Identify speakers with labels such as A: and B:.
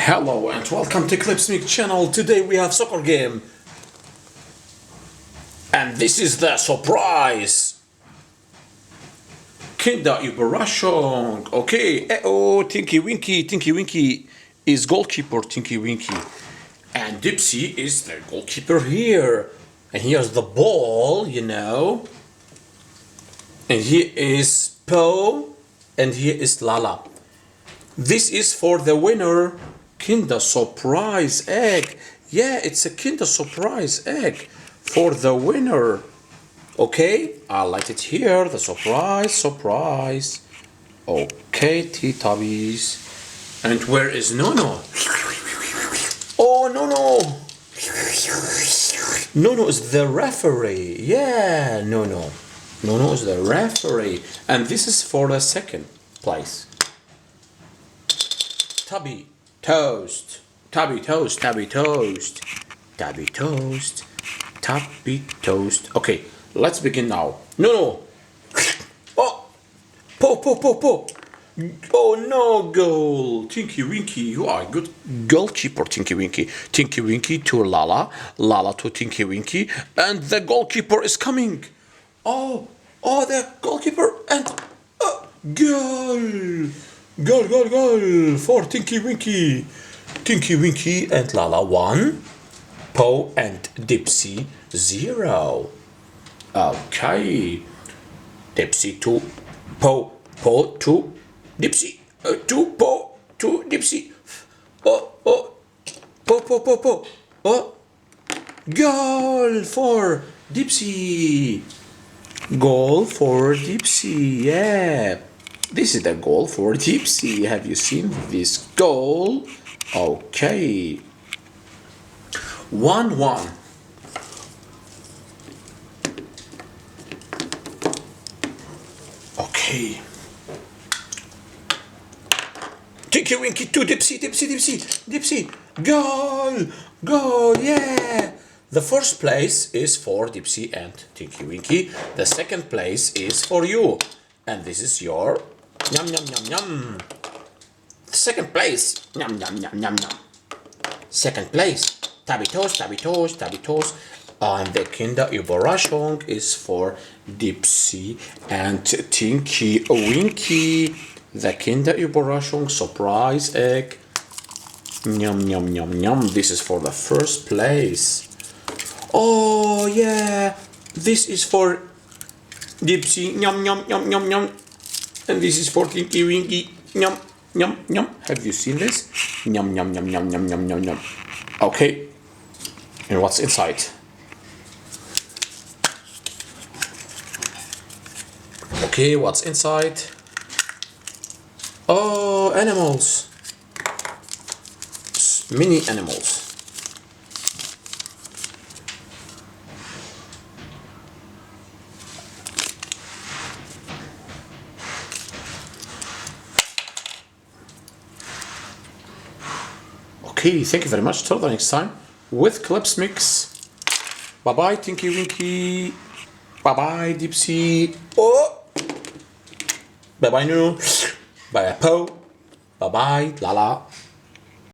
A: Hello and welcome to Clipsmixxx channel. Today we have soccer game. And this is the surprise. Kinderüberraschung. Okay. Oh, Tinky Winky. Tinky Winky is goalkeeper. Tinky Winky. And Dipsy is the goalkeeper here. And here's the ball, you know. And here is Po. And here is Lala. This is for the winner. Kinder surprise egg. Yeah, it's a Kinder surprise egg for the winner. Okay, I'll light it here. The surprise. Okay, Teletubbies. And where is Nono? Oh, Nono. Nono is the referee. Yeah, Nono. Nono is the referee. And this is for the second place. Tubby toast. Tubby toast. Tubby toast. Tubby toast. Tubby toast. Okay, let's begin now. No. Oh, Po. Oh no, goal. Tinky Winky, you are a good goalkeeper, Tinky Winky. Tinky Winky to Lala. Lala to Tinky Winky. And the goalkeeper is coming. Oh, the goalkeeper and goal. Goal for Tinky Winky. Tinky Winky and Lala 1. Po and Dipsy 0. Okay. Dipsy to Po. Po to Dipsy. To Po to Dipsy. Po. Oh. Goal for Dipsy. Goal for Dipsy. Yeah. This is the goal for Dipsy. Have you seen this goal? Okay. 1-1. Okay. Tinky Winky to Dipsy. Goal. Yeah. The first place is for Dipsy and Tinky Winky. The second place is for you. And this is your Yum. Second place. Yum. Second place. Tabby toast. And the Kinderüberraschung is for Dipsy and Tinky Winky. The Kinderüberraschung surprise egg. Yum. This is for the first place. Oh yeah. This is for Dipsy. Yum. And this is for Tinky Winky. Yum. Have you seen this? Yum. Okay. And what's inside? Okay, what's inside? Oh, animals. Mini animals. Okay, thank you very much. Till the next time with Clipsmixxx. Bye Tinky Winky. Bye Dipsy. Oh. Bye Nono. Bye Po. Bye Lala.